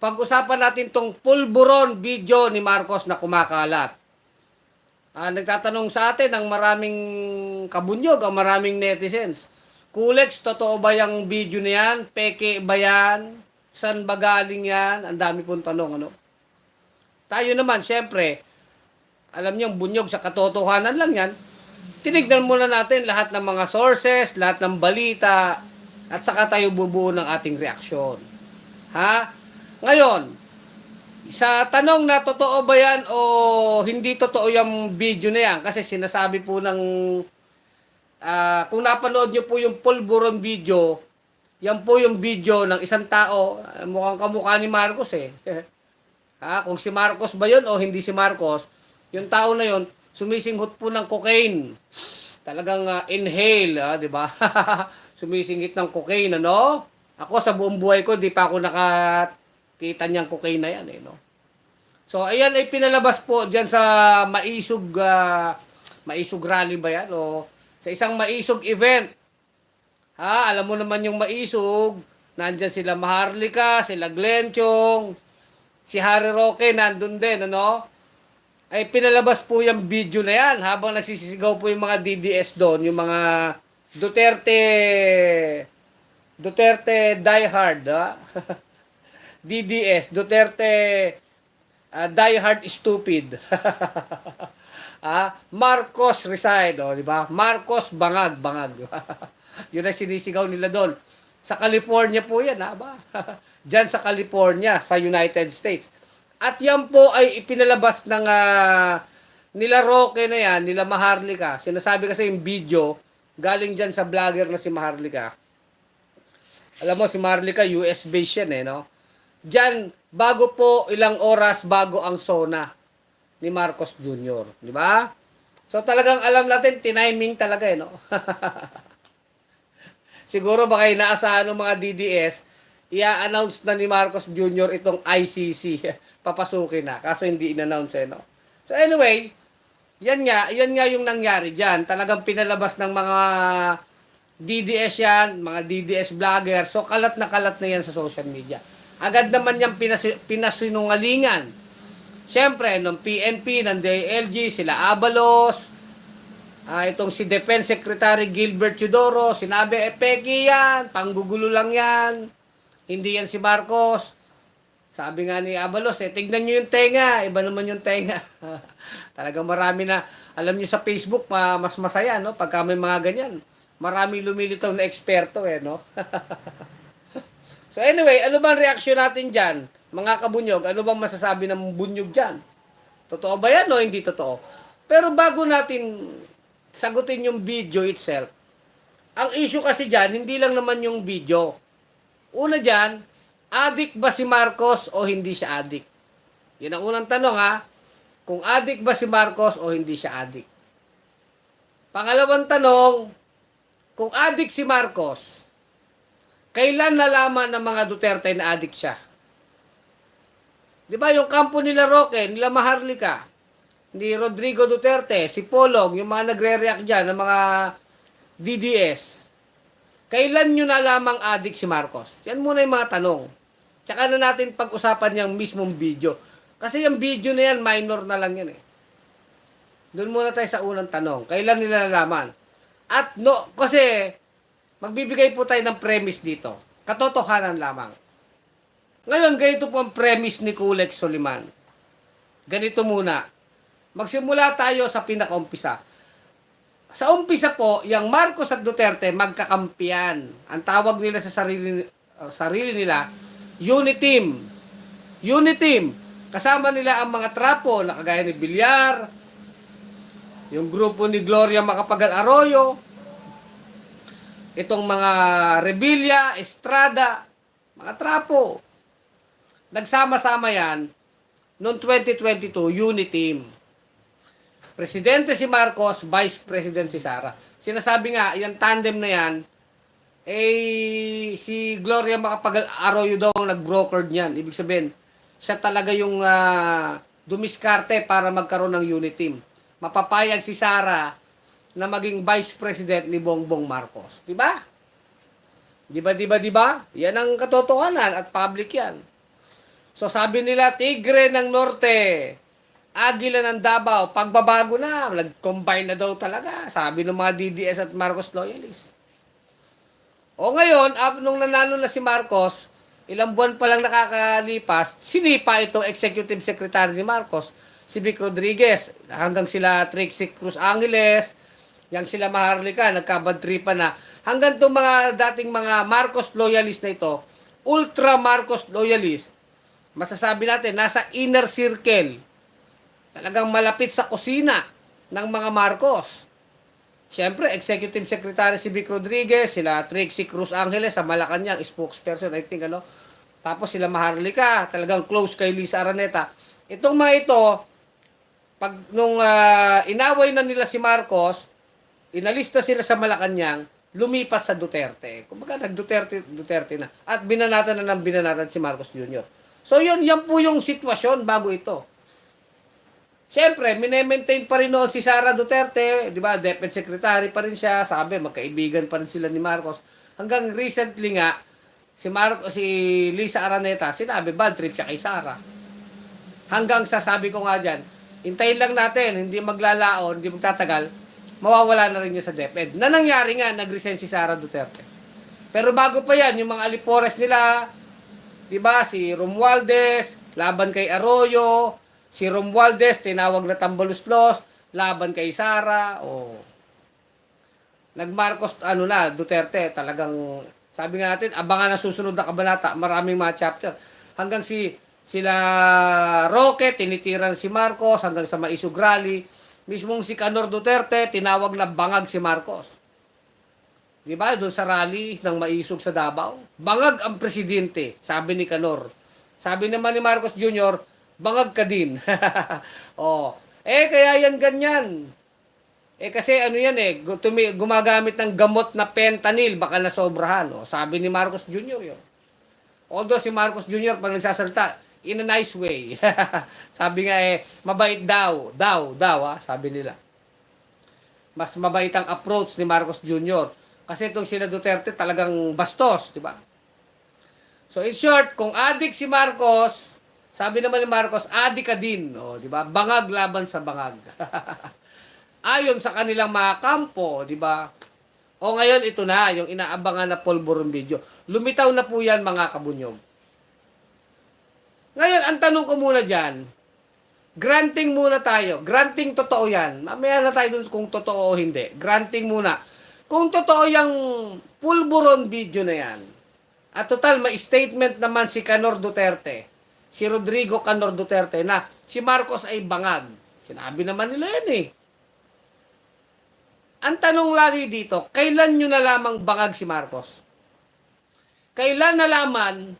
pag-usapan natin tong pulburon video ni Marcos na kumakalat. Nagtatanong sa atin ang maraming kabunyog, ang maraming netizens. Kulex, totoo ba yung video na yan? Peke ba yan? San ba galing yan? Ang dami pong tanong, ano? Tayo naman, syempre, alam niyo, bunyog sa katotohanan lang yan. Tinignan muna natin lahat ng mga sources, lahat ng balita, at saka tayo bubuo ng ating reaksyon. Ha? Ngayon, sa tanong na totoo ba yan o hindi totoo yung video na yan, kasi sinasabi po ng, kung napanood nyo po yung pulburon video, yan po yung video ng isang tao, mukhang kamukha ni Marcos eh. Kung si Marcos ba yun o hindi si Marcos, yung tao na yun, sumisinghot po ng cocaine. Talagang inhale, di ba? Sumisingit ng cocaine, ano? Ako sa buong buhay ko, di pa ako nakakita niyang cocaine na yan, eh, no? So, ayan ay pinalabas po diyan sa Maisog Rally ba yan? O sa isang Maisog event. Alam mo naman yung Maisog, nandyan sila Maharlika, sila Glenn Chong, si Harry Roque nandun din, ano? Ay pinalabas po yung video na yan habang nagsisisigaw po yung mga DDS doon, yung mga Duterte diehard, DDS, Duterte diehard stupid. Marcos resign, di ba? Marcos bangag. Yun ang sinisigaw nila doon. Sa California po yan, ba? Diyan sa California, sa United States. At yan po ay ipinalabas ng nila Roque na yan, nila Maharlika. Sinasabi kasi yung video, galing dyan sa vlogger na si Maharlika. Alam mo, si Maharlika, US based yan no? Diyan, bago po ilang oras bago ang SONA ni Marcos Jr. Di ba? So talagang alam natin, tiniming talaga no? Siguro baka inaasahan ng mga DDS, i-announce na ni Marcos Jr. itong ICC. Papasukin na. Kaso hindi in-announce no? So anyway, yan nga yung nangyari dyan. Talagang pinalabas ng mga DDS yan, mga DDS vlogger. So kalat na yan sa social media. Agad naman yung pinasinungalingan. Siyempre, ng PNP, ng DILG, sila Abalos, itong si Defense Secretary Gilbert Teodoro, sinabi, peki yan, panggugulo lang yan, hindi yan si Marcos. Sabi nga ni Abalos, tignan nyo yung tenga, iba naman yung tenga. Talagang marami na, alam nyo sa Facebook, mas masaya, no? Pagka may mga ganyan. Marami lumilitaw na eksperto, no? So anyway, ano bang reaksyon natin dyan? Mga kabunyog, ano bang masasabi ng bunyog dyan? Totoo ba yan o hindi totoo? Pero bago natin sagutin yung video itself, ang issue kasi dyan, hindi lang naman yung video. Una dyan, addict ba si Marcos o hindi siya addict? Yan ang unang tanong kung addict ba si Marcos o hindi siya addict. Pangalawang tanong, kung addict si Marcos, kailan nalaman ng mga Duterte na addict siya? Di ba yung kampo nila Roque, nila Maharlika, ni Rodrigo Duterte, si Polong, yung mga nagre-react dyan, ng mga DDS, kailan nyo nalamang addict si Marcos? Yan muna yung mga tanong. Tsaka na natin pag-usapan yung mismong video. Kasi yung video na yan, minor na lang yan Doon muna tayo sa unang tanong. Kailan nila nalaman? At no, kasi magbibigay po tayo ng premise dito. Katotohanan lamang. Ngayon, ganito po ang premise ni Kulex Soliman. Ganito muna. Magsimula tayo sa pinakaumpisa. Sa umpisa po, yung Marcos at Duterte magkakampiyan. Ang tawag nila sa sarili nila, unit team. Unit team. Kasama nila ang mga trapo na kagaya ni Villar, yung grupo ni Gloria Macapagal Arroyo, itong mga Revilla, Estrada, mga trapo. Nagsama-sama yan noong 2022, unit team. Presidente si Marcos, Vice President si Sara. Sinasabi nga, yung tandem na yan, si Gloria Macapagal Arroyo daw ang nag-brokered niyan. Ibig sabihin, siya talaga yung dumiskarte para magkaroon ng unit team. Mapapayag si Sara na maging Vice President ni Bongbong Marcos. Diba? Diba? Yan ang katotohanan at public yan. So sabi nila, Tigre ng Norte, Agila ng Davao, pagbabago na, nag-combine na daw talaga, sabi ng mga DDS at Marcos loyalists. O ngayon, nung nanalo na si Marcos, ilang buwan pa lang nakakalipas, sinipa ito executive secretary ni Marcos, si Vic Rodriguez, hanggang sila Trixie Cruz Angeles, yang sila Maharlika, nagkabadtripan na, hanggang itong mga dating mga Marcos loyalist na ito, ultra Marcos loyalist, masasabi natin, nasa inner circle, talagang malapit sa kusina ng mga Marcos. Siyempre, Executive Secretary si Vic Rodriguez, sila Trixie Cruz Angeles sa Malacanang, spokesperson, I think, ano. Tapos sila Maharlika, talagang close kay Lisa Araneta. Itong mga ito, pag nung inaway na nila si Marcos, inalista sila sa Malacanang, lumipat sa Duterte. Kumbaga, Duterte na. At binanatan na ng binanatan si Marcos Jr. So, yan po yung sitwasyon bago ito. Siyempre, minemaintain pa rin noon si Sara Duterte, di ba? Deputy Secretary pa rin siya. Sabi, magkaibigan pa rin sila ni Marcos. Hanggang recently nga, si Lisa Araneta, sinabi, bad trip siya kay Sara. Hanggang sabi ko nga dyan, hintayin lang natin, hindi maglalaon, hindi magtatagal, mawawala na rin niya sa DepEd. Na nangyari nga, nag-resign si Sara Duterte. Pero bago pa yan, yung mga alipores nila, di ba, si Romualdez, laban kay Arroyo, si Romualdez, tinawag na Tambaluslos, laban kay Sara, nag-Marcos, Duterte, talagang, sabi nga natin, abangan ang susunod na kabanata, maraming mga chapter. Hanggang sila Roque, tinitiran si Marcos, hanggang sa Maisog Rally, mismong si Canor Duterte, tinawag na bangag si Marcos. Di ba? Doon sa rally ng Maisog sa Davao. Bangag ang presidente, sabi ni Canor. Sabi naman ni Marcos Jr., bangag ka din. Kaya yan ganyan. Kasi gumagamit ng gamot na fentanyl, baka nasobrahan. Sabi ni Marcos Jr. yun. Although si Marcos Jr. pag nagsasalita, in a nice way. Sabi nga mabait daw, sabi nila. Mas mabait ang approach ni Marcos Jr. Kasi itong sina Duterte talagang bastos, di ba? So in short, kung adik si Marcos, sabi naman ni Marcos, adik ka din, di ba? Bangag laban sa bangag. Ayon sa kanilang mga kampo, di ba? Ngayon ito na, yung inaabangan na polvoron video. Lumitaw na po yan, mga kabunyog. Ngayon, ang tanong ko muna dyan, granting muna tayo. Granting totoo yan. Mamaya na tayo dun kung totoo o hindi. Granting muna. Kung totoo yung pulburon video na yan, at total, may statement naman si Canor Duterte, si Rodrigo Canor Duterte, na si Marcos ay bangag. Sinabi naman nila yan Ang tanong lagi dito, kailan nyo nalamang bangag si Marcos? Kailan nalaman,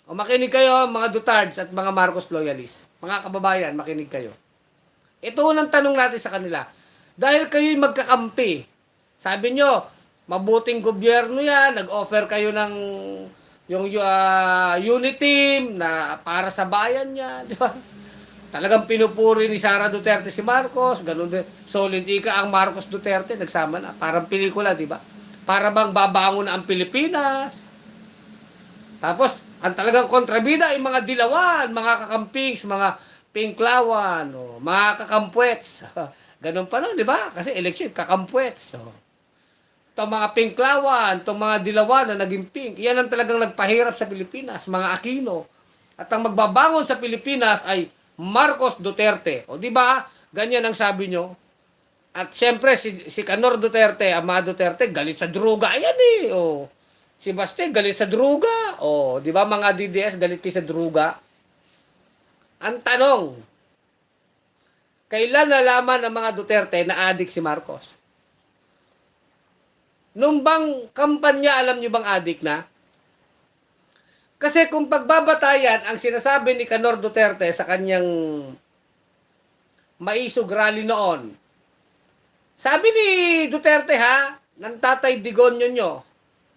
makinig kayo mga Dutards at mga Marcos loyalists, mga kababayan, makinig kayo. Ito unang tanong natin sa kanila. Dahil kayo'y magkakampi, sabi nyo, mabuting gobyerno yan, nag-offer kayo ng yung unit team na para sa bayan niya, di ba? Talagang pinupuri ni Sara Duterte si Marcos, ganun din. Solid ika ang Marcos Duterte, nagsama na. Parang pelikula, di ba? Para bang babangon na ang Pilipinas. Tapos, ang talagang kontrabida ay mga dilawan, mga kakampings, mga pinklawan, mga kakampwets. Ganun pa nun, di ba? Kasi election, kakampwets. Itong mga pinklawan, itong mga dilawan na naging pink, yan ang talagang nagpahirap sa Pilipinas, mga Aquino. At ang magbabangon sa Pilipinas ay Marcos Duterte. Di ba? Ganyan ang sabi nyo. At siyempre, si Canor Duterte, Ama Duterte, galit sa droga. Ayan Si Baste, galit sa droga. Di ba mga DDS, galit kayo sa droga? Ang tanong, kailan nalaman ng mga Duterte na adik si Marcos? Nung bang kampanya, alam nyo bang adik na? Kasi kung pagbabatayan ang sinasabi ni Canor Duterte sa kanyang Maisog Rally noon, sabi ni Duterte ng Tatay Digonyo nyo,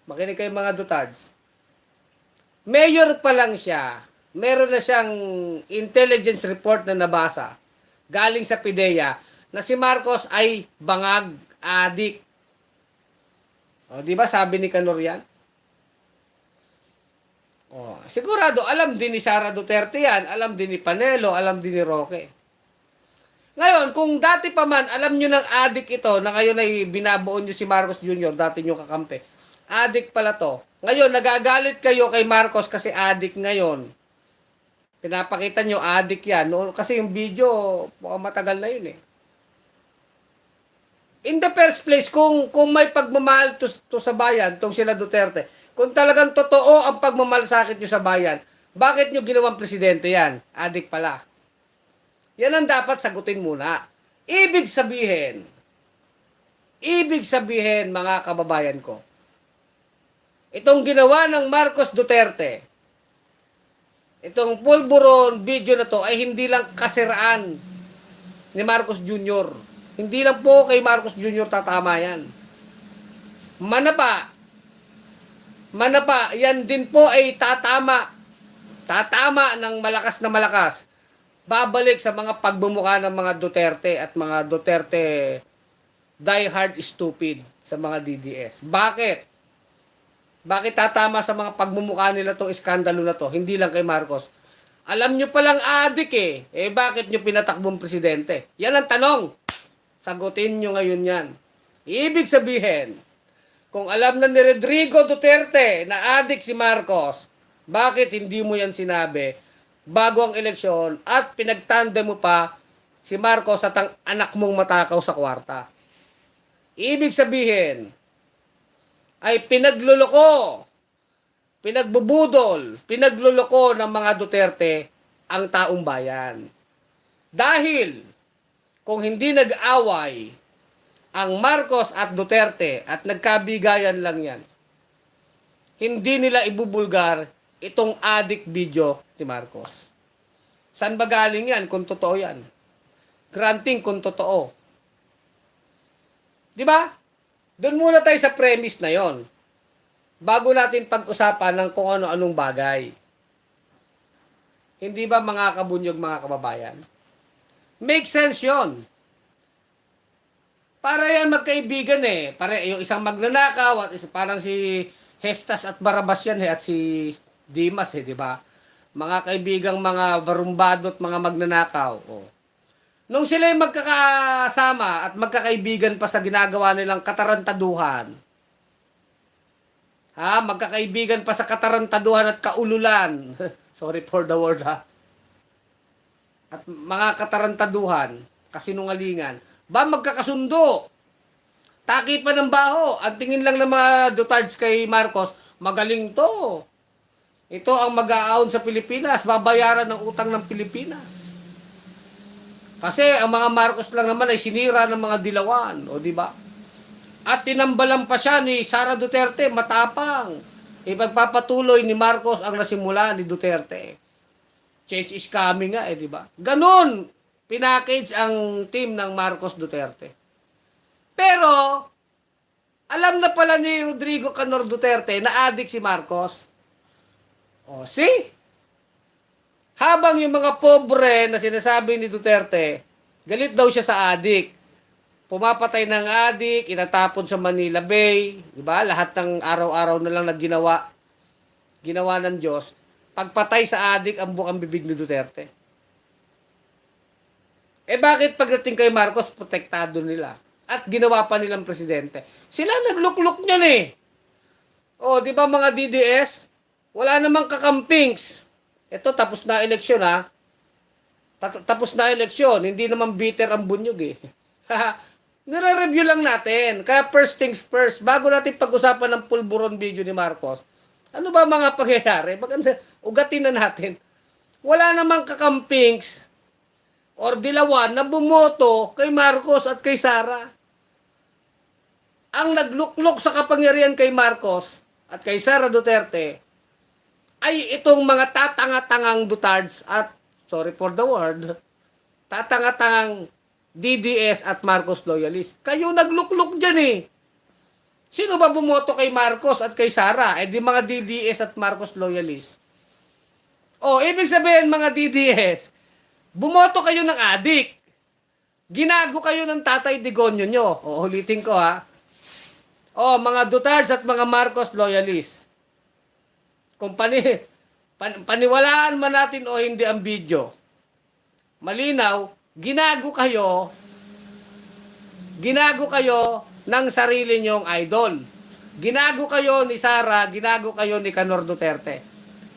makinig kayo mga Dutards, mayor pa lang siya, meron na siyang intelligence report na nabasa, galing sa PIDEA, na si Marcos ay bangag, adik. Di ba sabi ni Canor yan? Oh, sigurado alam din ni Sara Duterte yan, alam din ni Panelo, alam din ni Roque. Ngayon, kung dati pa man, alam nyo ng adik ito, na ngayon ay binabuon nyo si Marcos Jr., dati nyo kakampi. Adik pala to. Ngayon, nagagalit kayo kay Marcos kasi adik ngayon. Pinapakita nyo, adik yan. Noon, kasi yung video, matagal na yun eh. In the first place, kung may pagmamahal to sa bayan, tong sila Duterte, kung talagang totoo ang pagmamalasakit nyo sa bayan, bakit nyo ginawang presidente yan? Adik pala. Yan ang dapat sagutin muna. Ibig sabihin mga kababayan ko, itong ginawa ng Marcos Duterte, itong pulburon video na to ay hindi lang kasiraan ni Marcos Jr. Hindi lang po kay Marcos Jr. tatama yan. Manapa, yan din po ay tatama ng malakas na malakas. Babalik sa mga pagbumuka ng mga Duterte at mga Duterte die-hard stupid sa mga DDS. Bakit? Bakit tatama sa mga pagmumukha nila tong iskandalo na to? Hindi lang kay Marcos. Alam nyo palang adik eh. Eh bakit nyo pinatakbong presidente? Yan ang tanong. Sagutin nyo ngayon yan. Ibig sabihin, kung alam na ni Rodrigo Duterte na adik si Marcos, bakit hindi mo yan sinabi bago ang eleksyon at pinagtanda mo pa si Marcos at ang anak mong matakaw sa kwarta? Ibig sabihin, ay pinagluloko, pinagbubudol, pinagluloko ng mga Duterte ang taong bayan. Dahil, kung hindi nag-away ang Marcos at Duterte at nagkabigayan lang yan, hindi nila ibubulgar itong adik video ni Marcos. Saan ba galing yan kung totoo yan? Granting kung totoo. Di ba? Doon muna tayo sa premise na yon. Bago natin pag-usapan ng kung ano-anong bagay. Hindi ba mga kabunyog, mga kababayan? Make sense yon. Para yan magkaibigan eh. Para yung isang magnanakaw at parang si Hestas at Barabas yan eh, at si Dimas eh, di ba? Mga kaibigang mga barumbado at mga magnanakaw. Oh. Nung sila yung magkakasama at magkakaibigan pa sa ginagawa nilang katarantaduhan, magkakaibigan pa sa katarantaduhan at kaululan. Sorry for the word At mga katarantaduhan, kasinungalingan, ba magkakasundo? Taki pa ng baho. Ang tingin lang ng mga Dutards kay Marcos, magaling to. Ito ang mag-aahon sa Pilipinas, babayaran ng utang ng Pilipinas. Kasi ang mga Marcos lang naman ay sinira ng mga dilawan, o di ba? At tinambalan pa siya ni Sara Duterte, matapang. Ipagpapatuloy ni Marcos ang nasimula ni Duterte. Change is coming nga, di ba? Ganon, pinackage ang team ng Marcos Duterte. Pero, alam na pala ni Rodrigo Canor Duterte na adik si Marcos. O, see? Habang yung mga pobre na sinasabi ni Duterte, galit daw siya sa adik. Pumapatay ng adik, inatapon sa Manila Bay, di ba? Lahat ng araw-araw na lang ginawa ng Diyos. Pagpatay sa adik ang bukang bibig ni Duterte. Eh bakit pagdating kay Marcos, protektado nila? At ginawa pa nilang presidente. Sila naglukluk niyan eh. O, di ba mga DDS? Wala namang kakampings. Ito, tapos na eleksyon ha. Tapos na eleksyon. Hindi naman bitter ang bunyog eh. Nire-review lang natin. Kaya first things first, bago natin pag-usapan ng pulburon video ni Marcos, ano ba mga pangyayari? Maganda, ugatin na natin. Wala namang kakampings or dilawan na bumoto kay Marcos at kay Sara. Ang nagluklok sa kapangyarihan kay Marcos at kay Sara Duterte ay itong mga tatanga-tangang Dutards at, sorry for the word, tatanga-tangang DDS at Marcos loyalist. Kayo nagluklok dyan eh. Sino ba bumoto kay Marcos at kay Sara? Eh di mga DDS at Marcos loyalist. O, ibig sabihin mga DDS, bumoto kayo ng adik. Ginago kayo ng Tatay Digonyo nyo. O, ulitin ko ha. O, mga Dutards at mga Marcos loyalist. paniwalaan man natin o hindi ang video, malinaw, ginago kayo ng sarili nyong idol. Ginago kayo ni Sara, ginago kayo ni Canor Duterte.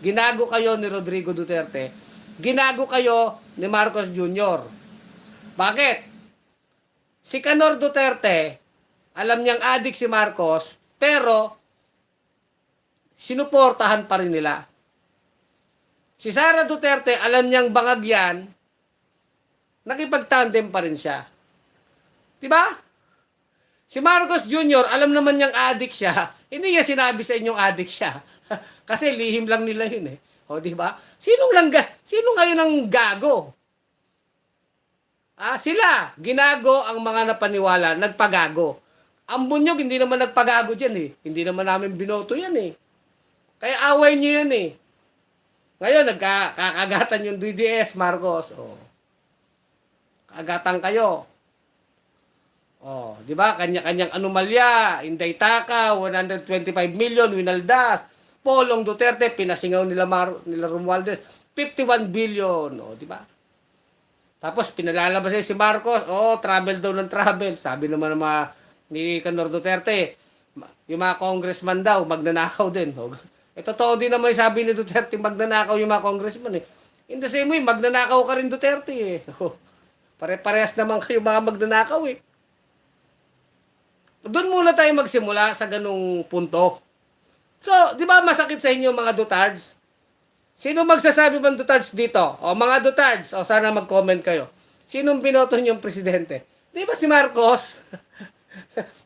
Ginago kayo ni Rodrigo Duterte. Ginago kayo ni Marcos Jr. Bakit? Si Canor Duterte, alam niyang adik si Marcos, pero sinuportahan pa rin nila. Si Sara Duterte, alam niyang bangag yan, nakipagtandem pa rin siya. Diba? Si Marcos Jr., alam naman niyang adik siya. Hindi niya sinabi sa inyong adik siya. Kasi lihim lang nila yun eh. O, diba? Sino ngayon ang gago? Sila, ginago ang mga napaniwala, nagpagago. Ang Bunyog, hindi naman nagpagago dyan eh. Hindi naman namin binoto yan eh. Kaya away nyo yan eh. Ngayon, nagkakagatan yung DDS, Marcos. O. Kagatan kayo. Oh, 'di ba? Kanya-kanyang anomalya, Inday Taka, 125 million winaldas. Polong Duterte pinasingaw nila Romualdez, 51 billion, oh, 'di ba? Tapos pinalalabas si Marcos, travel daw ng travel. Sabi naman ng mga ni Canor Duterte, yung mga congressman daw magnanakaw din. Totoo din naman sabi ni Duterte, magnanakaw yung mga congressman eh. In the same way, magnanakaw ka rin Duterte eh. Pare-parehas naman kayo mga magnanakaw eh. Doon muna tayo magsimula sa ganung punto. So, di ba masakit sa inyo mga Dutards? Sino magsasabi bang Dutards dito? Mga Dutards, sana mag-comment kayo. Sinong binoto niyong presidente? Di ba si Marcos?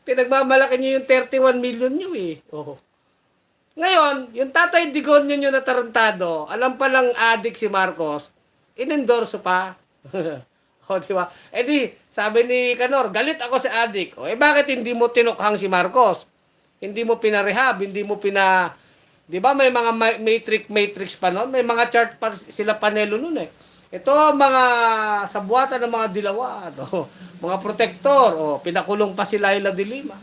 Pinagmamalaki niyo yung 31 million niyo eh. Ngayon, yung Tatay Digon niyo na tarantado, alam pa lang adik si Marcos, inendorso pa. Di ba? Sabi ni Canor, galit ako sa adik. Bakit hindi mo tinukhang si Marcos? Hindi mo pinarehab, hindi mo di ba may mga matrix pa noon? May mga chart pa sila panelo noon eh. Ito mga sabuatan ng mga dilawan, mga protector, pinakulong pa si Laila de Lima.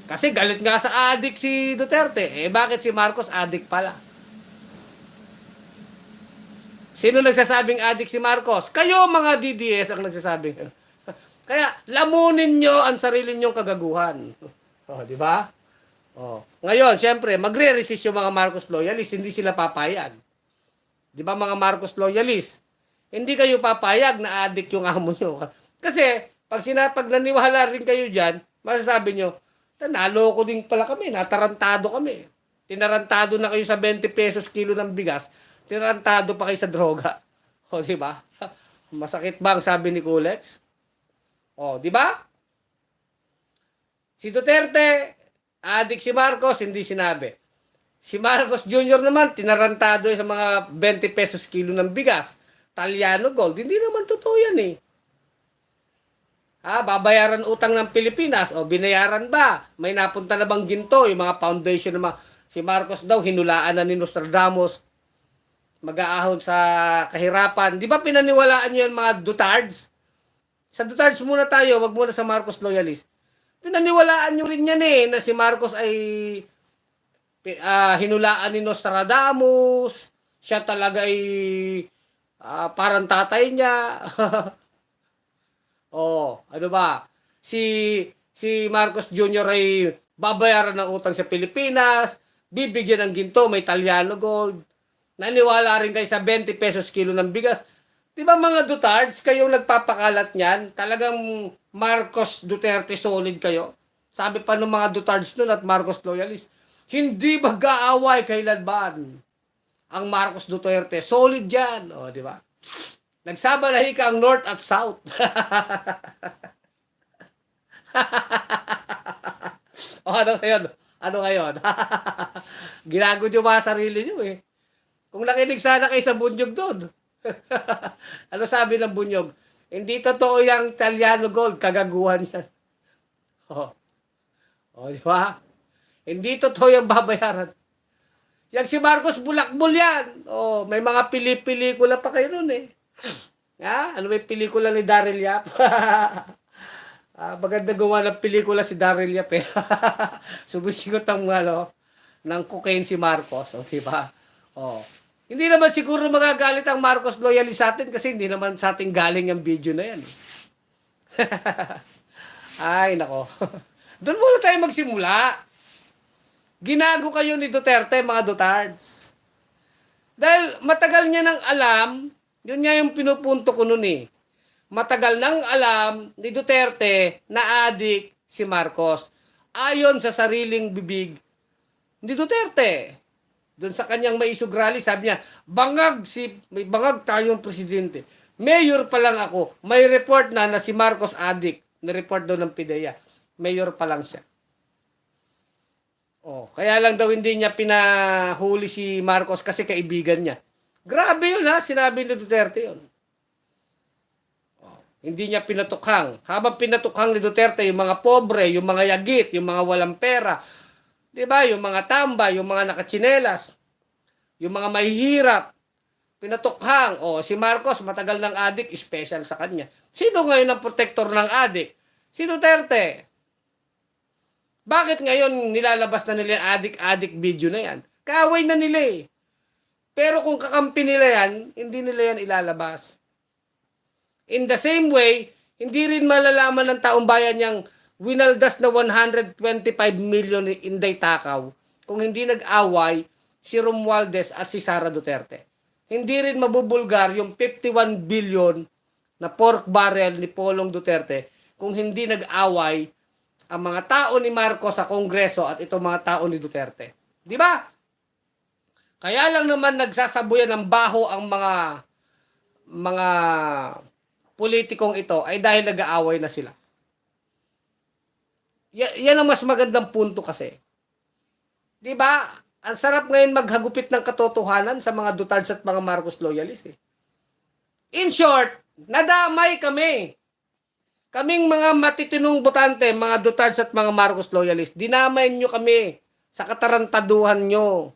Kasi galit nga sa adik si Duterte. Bakit si Marcos adik pala? Sino nagsasabing adik si Marcos? Kayo mga DDS ang nagsasabing. Kaya lamunin nyo ang sarili nyong kagaguhan. Di ba? Ngayon, siyempre, magre-resist yung mga Marcos loyalists, hindi sila papayag. Di ba mga Marcos loyalists? Hindi kayo papayag na adik yung amo nyo. Kasi, pag naniwala rin kayo dyan, masasabi nyo, naloko din pala kami, natarantado kami. Tinarantado na kayo sa 20 pesos kilo ng bigas, tinarantado pa kayo sa droga. Di ba? Masakit ba ang sabi ni Kulex? Di ba? Si Duterte, adik si Marcos, hindi sinabi. Si Marcos Jr. naman, tinarantado sa mga 20 pesos kilo ng bigas. Talyano Gold, hindi naman totoo yan eh. Babayaran utang ng Pilipinas, binayaran ba? May napunta na bang ginto? Yung mga foundation ng si Marcos daw, hinulaan na ni Nostradamus, mag-aahon sa kahirapan. Di ba pinaniwalaan nyo yan mga Dutards? Sa Dutards muna tayo, wag muna sa Marcos loyalist. Pinaniwalaan nyo rin yan eh, na si Marcos ay hinulaan ni Nostradamus, siya talaga ay parang tatay niya. Ano ba? Si Marcos Jr. ay babayaran ng utang sa Pilipinas, bibigyan ng ginto, may Talyano Gold. Naniwala rin kayo sa 20 pesos kilo ng bigas. Di ba mga Dutards, kayong nagpapakalat niyan? Talagang Marcos Duterte solid kayo. Sabi pa ng mga Dutards nun at Marcos loyalist, hindi mag-aaway kailanman ang Marcos Duterte. Solid yan. Di ba? Nagsabalahi ka ang North at South. Ano ngayon? Ano ngayon? Ginago nyo ba sarili nyo eh? Kung nakinig sana kayo sa Bunyog doon. Ano sabi ng Bunyog? Hindi totoo yung Talyano Gold, kagaguhan yan. Di ba? Hindi totoo yung babayaran. Yang si Marcos bulakbol yan. May mga pelikula pa kayo nun eh. Ano may pelikula ni Daryl Yap? Maganda gawa ng pelikula si Daryl Yap eh. Sumisigot ang ng cocaine si Marcos. Di ba? Hindi naman siguro magagalit ang Marcos loyalist sa atin kasi hindi naman sa atin galing yung video na yan. Ay, nako. Doon muna tayo magsimula. Ginago kayo ni Duterte, mga Dutards. Dahil matagal niya nang alam, yun nga yung pinupunto ko nun eh. Matagal nang alam ni Duterte na adik si Marcos. Ayon sa sariling bibig ni Duterte. Doon sa kanyang maisog rally, sabi niya, may bangag tayong presidente. Mayor pa lang ako. May report na si Marcos adik. Ni-report daw ng PIDEA. Mayor pa lang siya. Oh, kaya lang daw hindi niya pinahuli si Marcos kasi kaibigan niya. Grabe yun ha, sinabi ni Duterte yun. Oh, hindi niya pinatukhang. Habang pinatukhang ni Duterte yung mga pobre, yung mga yagit, yung mga walang pera, 'di ba? Yung mga tamba, yung mga nakatsinelas, yung mga mahihirap, pinatukhang. Oh, si Marcos matagal ng adik, special sa kanya. Sino ngayon ang protector ng adik? Si Duterte. Bakit ngayon nilalabas na nila yung adik-adik video na yan? Kaaway na nila eh. Pero kung kakampi nila yan, hindi nila yan ilalabas. In the same way, hindi rin malalaman ng taong bayan yung winaldas na 125 million Inday Takaw kung hindi nag-away si Romualdez at si Sara Duterte. Hindi rin mabubulgar yung 51 billion na pork barrel ni Polong Duterte kung hindi nag-away ang mga tao ni Marcos sa Kongreso at itong mga tao ni Duterte. Di ba? Kaya lang naman nagsasabuyan ng baho ang mga politikong ito ay dahil nag-aaway na sila. Yan ang mas magandang punto kasi. Di ba? Ang sarap ngayon maghagupit ng katotohanan sa mga Dutards at mga Marcos loyalists eh. In short, nadamay kami. Kaming mga matitinong botante, mga Dutards at mga Marcos loyalists, dinamay nyo kami sa katarantaduhan nyo,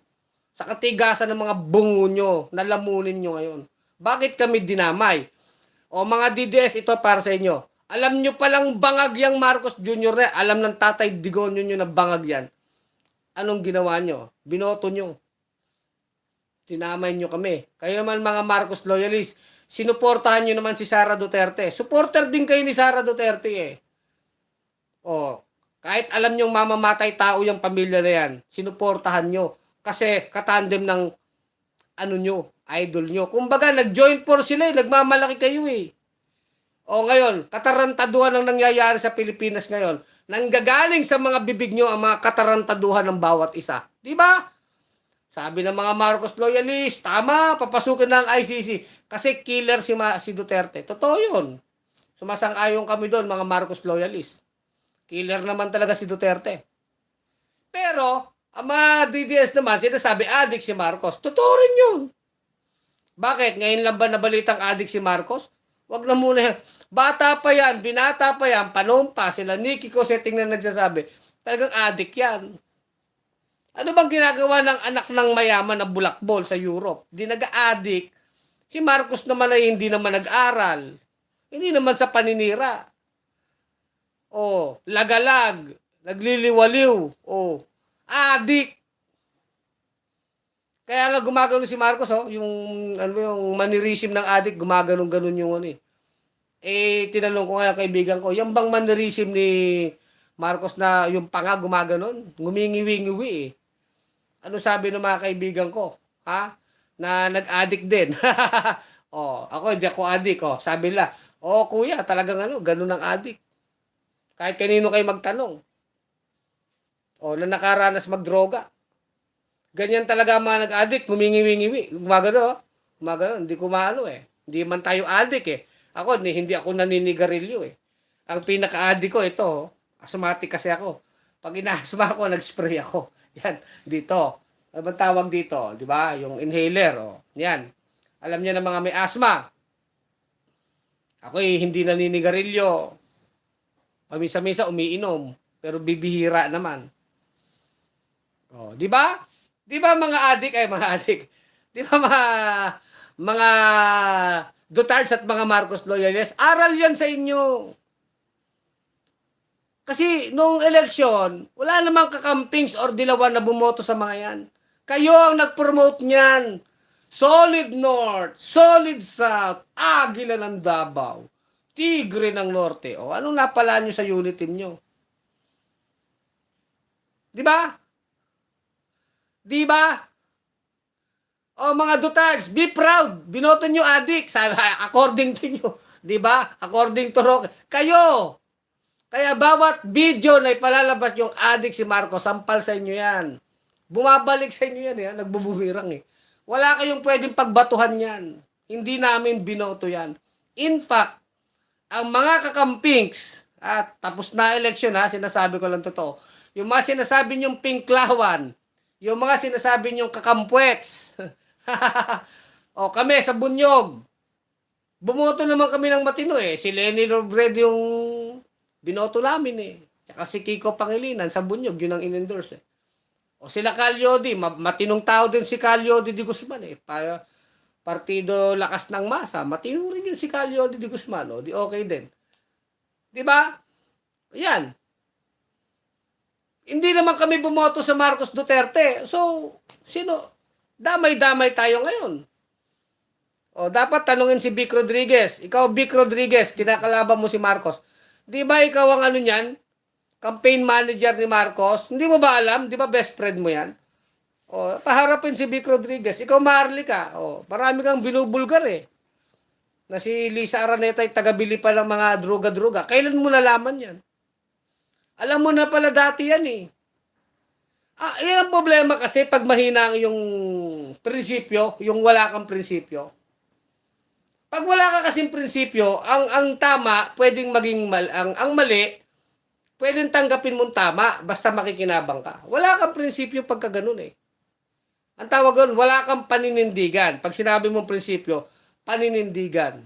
sa katigasan ng mga bungo nyo, nalamunin nyo ngayon. Bakit kami dinamay? O mga DDS, ito para sa inyo. Alam nyo palang bangag yang Marcos Jr. na, alam ng tatay Digonyo nyo na bangag yan. Anong ginawa nyo? Binoto nyo. Dinamay nyo kami. Kayo naman mga Marcos loyalists, sinuportahan nyo naman si Sara Duterte. Supporter din kayo ni Sara Duterte eh. O, kahit alam nyong mamamatay tao yung pamilya na yan, sinuportahan nyo. Kasi katandem ng ano nyo, idol nyo. Kumbaga, nag-join force sila eh, nagmamalaki kayo eh. O ngayon, katarantaduhan ang nangyayari sa Pilipinas ngayon. Nanggagaling sa mga bibig nyo ang mga katarantaduhan ng bawat isa. Di ba? Sabi ng mga Marcos loyalist, tama, papasukin na ang ICC. Kasi killer si Duterte. Totoo yun. Sumasang-ayon kami doon, mga Marcos loyalist. Killer naman talaga si Duterte. Pero, ang mga DDS naman, sinasabi, adik si Marcos. Totoo rin yun. Bakit? Ngayon lang ba nabalitang adik si Marcos? Wag na muna. Bata pa yan, binata pa yan, panumpa, sila Nikki Coseting na nagsasabi, talagang adik yan. Ano bang ginagawa ng anak ng mayaman na bulakbol sa Europe? Di nag-a-addict. Si Marcos naman ay hindi naman nag-aral. Hindi naman sa paninira. O, lagalag. Nagliliwaliw. O, addict. Kaya nga gumagano si Marcos, oh, yung mannerism ng addict, gumagano-ganon yung ano eh. Eh, tinanong ko nga kaibigan ko, yung bang mannerism ni Marcos na yung panga gumaganon? Ngumingiwi-ngiwi eh. Ano sabi ng mga kaibigan ko? Ha? Na nag-addict din. Oh, ako hindi ako addict. Oh, sabi nila, oh kuya, talagang ano, ganun ang addict. Kahit kanino kayo magtanong. Oh, na nakaranas magdroga. Ganyan talaga ang mga nag-addict, humingi-wingi-wi. Gumagano, oh. Gumagano, hindi ko maano eh. Hindi man tayo addict eh. Ako, hindi ako naninigarilyo eh. Ang pinaka-addict ko, ito, oh. Asthmatic kasi ako. Pag ina-asthma ako, nag-spray ako. Yan, dito. Ano bang tawag dito? Di ba? Yung inhaler. Oh. Yan. Alam niya na mga may asthma. Ako hindi naninigarilyo. Pamisa-misa umiinom. Pero bibihira naman. Oh, di ba? Di ba mga adik ay mga adik? Di ba mga Dutards at mga Marcos loyalists? Aral yan sa inyo. Kasi noong eleksyon, wala namang kakampings or dilawan na bumoto sa mga yan. Kayo ang nag-promote niyan. Solid North, Solid South, Agila ng Davao, Tigre ng Norte. O, anong napala nyo sa unit team nyo? Di ba? Di ba? O, mga Dutards, be proud. Binoto nyo adik. According to nyo. Di ba? According to Roque. Kayo. Kaya bawat video na ipalalabas yung adik si Marcos, sampal sa inyo yan. Bumabalik sa inyo yan. Nagbubumirang eh. Wala kayong pwedeng pagbatuhan yan. Hindi namin binoto yan. In fact, ang mga kakampings, at tapos na eleksyon ha, sinasabi ko lang totoo, yung mga sinasabi nyong pinklawan, yung mga sinasabi nyong kakampwets, o kami sa Bunyog, bumoto naman kami ng matino eh. Si Lenny Robredo yung binoto namin eh. Tsaka si Kiko Pangilinan sa Bunyog, yun ang in-endorse eh. O sila Calyodi, matinong tao din si Calyodi de Guzman eh. Partido Lakas ng Masa, matinong rin yun si Calyodi de Guzman. O, di okay din. Di ba? Yan. Hindi naman kami bumoto sa Marcos Duterte. So, sino? Damay-damay tayo ngayon. O, dapat tanungin si Vic Rodriguez. Ikaw, Vic Rodriguez, kinakalaban mo si Marcos. Di ba ikaw ang ano niyan? Campaign manager ni Marcos? Hindi mo ba alam? Di ba best friend mo yan? O, paharapin si Vic Rodriguez. Ikaw, Marley ka. O, marami kang binubulgar eh. Na si Lisa Araneta ay tagabili pa ng mga droga-droga. Kailan mo nalaman yan? Alam mo na pala dati yan eh. Yan ang problema kasi pag mahina yung prinsipyo, yung wala kang prinsipyo. Pag wala ka kasing prinsipyo, ang tama pwedeng maging ang mali pwedeng tanggapin mong tama basta makikinabang ka. Wala kang prinsipyo pagka ganun eh. Ang tawag doon, wala kang paninindigan. Pag sinabi mong prinsipyo, paninindigan.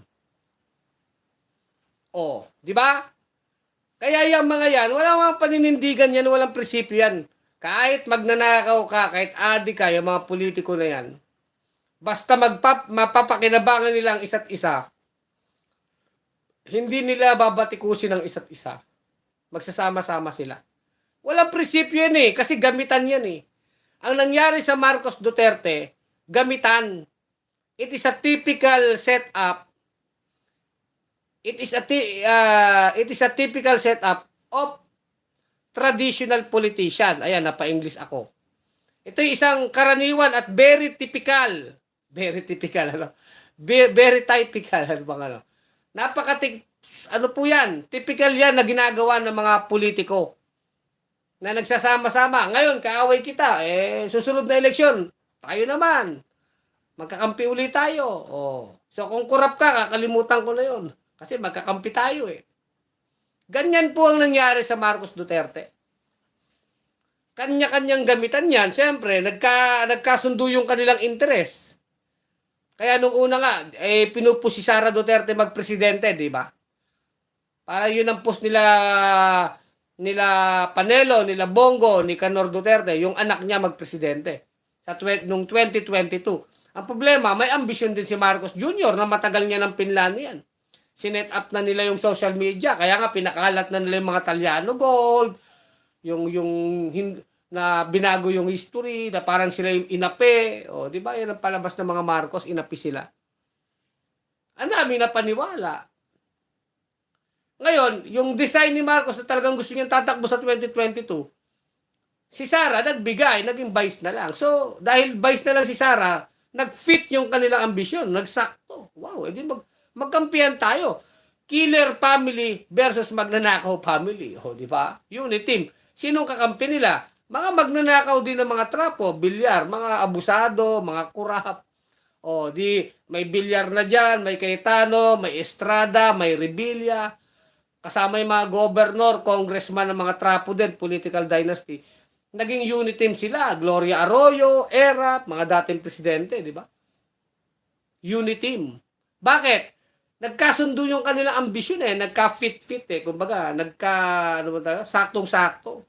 O, di ba? Kaya yung mga yan, wala mga paninindigan yan, walang prinsipyo yan. Kahit magnanakaw ka, kahit adik ka, yung mga politiko na yan, basta mapapakinabangan nilang isa't isa, hindi nila babatikusin ng isa't isa. Magsasama-sama sila. Walang prinsipyo yan eh, kasi gamitan yan eh. Ang nangyari sa Marcos Duterte, gamitan. It is a typical setup. It is a typical setup of traditional politician. Ayan, napa-English ako. Ito yung isang karaniwan at very typical. Very typical, ano? Very typical, ano bang ano? Ano po yan? Typical yan na ginagawa ng mga politiko na nagsasama-sama. Ngayon, kaaway kita. Susunod na eleksyon, tayo naman. Magkakampi ulit tayo. Oh. So, kung kurap ka, kakalimutan ko na yon. Kasi magkakampi tayo eh. Ganyan po ang nangyari sa Marcos Duterte. Kanya-kanyang gamitan yan. Siyempre, nagkasundo yung kanilang interes. Kaya nung una nga, pinupus si Sara Duterte magpresidente, di ba? Para yun ang post nila Panelo, nila Bongo, ni Canor Duterte, yung anak niya magpresidente nung 2022. Ang problema, may ambisyon din si Marcos Jr. na matagal niya ng pinlano yan. Sinet up na nila yung social media, kaya nga pinakalat na nila yung mga Talyano Gold, yung na binago yung history, na parang sila yung inapi. O, di ba? Yan ang palabas ng mga Marcos, inapi sila. Ang dami na paniwala. Ngayon, yung design ni Marcos na talagang gusto niyang tatakbo sa 2022, si Sara nagbigay, naging vice na lang. So, dahil vice na lang si Sara, nag-fit yung kanilang ambisyon, nagsakto. Wow, edi magkampihan tayo. Killer family versus magnanakaw family. O, di ba? Unit team. Sinong kakampi nila? Mga magnanakaw din ng mga trapo, bilyar, mga abusado, mga kurap. O, di, may bilyar na dyan, may Cayetano, may Estrada, may Revilla. Kasama yung mga governor, congressman ng mga trapo din, political dynasty. Naging unit team sila. Gloria Arroyo, Erap, mga dating presidente, di ba? Unit team. Bakit? Nagkasundo yung kanilang ambisyon eh. Nagka-fit-fit eh. Kumbaga, saktong-sakto.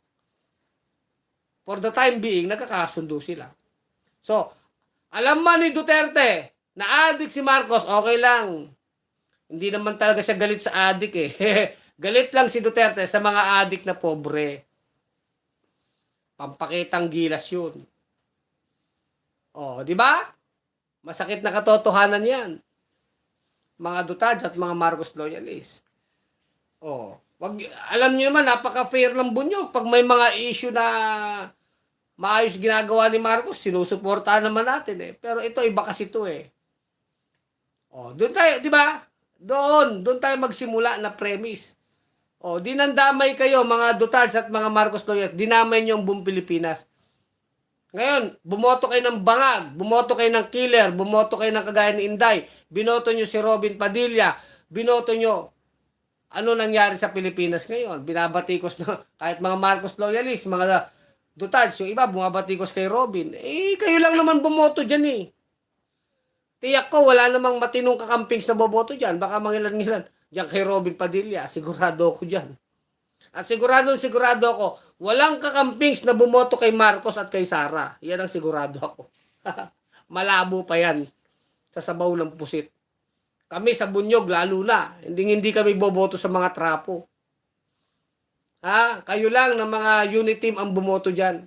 For the time being, nagkakasundo sila. So, alam man ni Duterte na adik si Marcos, okay lang. Hindi naman talaga siya galit sa adik eh. Galit lang si Duterte sa mga adik na pobre. Pampakitang gilas yun. Oh, di ba? Masakit na katotohanan yan. Mga Duterte at mga Marcos loyalists. Alam niyo naman, napaka-fair ng Bunyog. Pag may mga issue na maayos ginagawa ni Marcos, sinusuportahan naman natin eh. Pero ito, iba kasi ito eh. Doon tayo, di ba? Doon tayo magsimula na premise. Dinandamay kayo, mga Duterte at mga Marcos loyalists. Dinamay niyo ang buong Pilipinas. Ngayon, bumoto kayo ng bangag, bumoto kayo ng killer, bumoto kayo ng kagaya ni Inday, binoto nyo si Robin Padilla, binoto nyo, ano nangyari sa Pilipinas ngayon? Binabatikos na, kahit mga Marcos loyalists, mga Duterte, yung iba, bumabatikos kay Robin. Kayo lang naman bumoto dyan eh. Tiyak ko, wala namang matinong kakampings na boboto dyan. Baka mangilan-ngilan. Diyan kay Robin Padilla, sigurado ako dyan. At sigurado ako, walang kakampings na bumoto kay Marcos at kay Sara. Yan ang sigurado ako. Malabo pa yan sa sabaw ng pusit. Kami sa Bunyog, lalo na. Hindi kami boboto sa mga trapo. Kayo lang ng mga unit team ang bumoto dyan.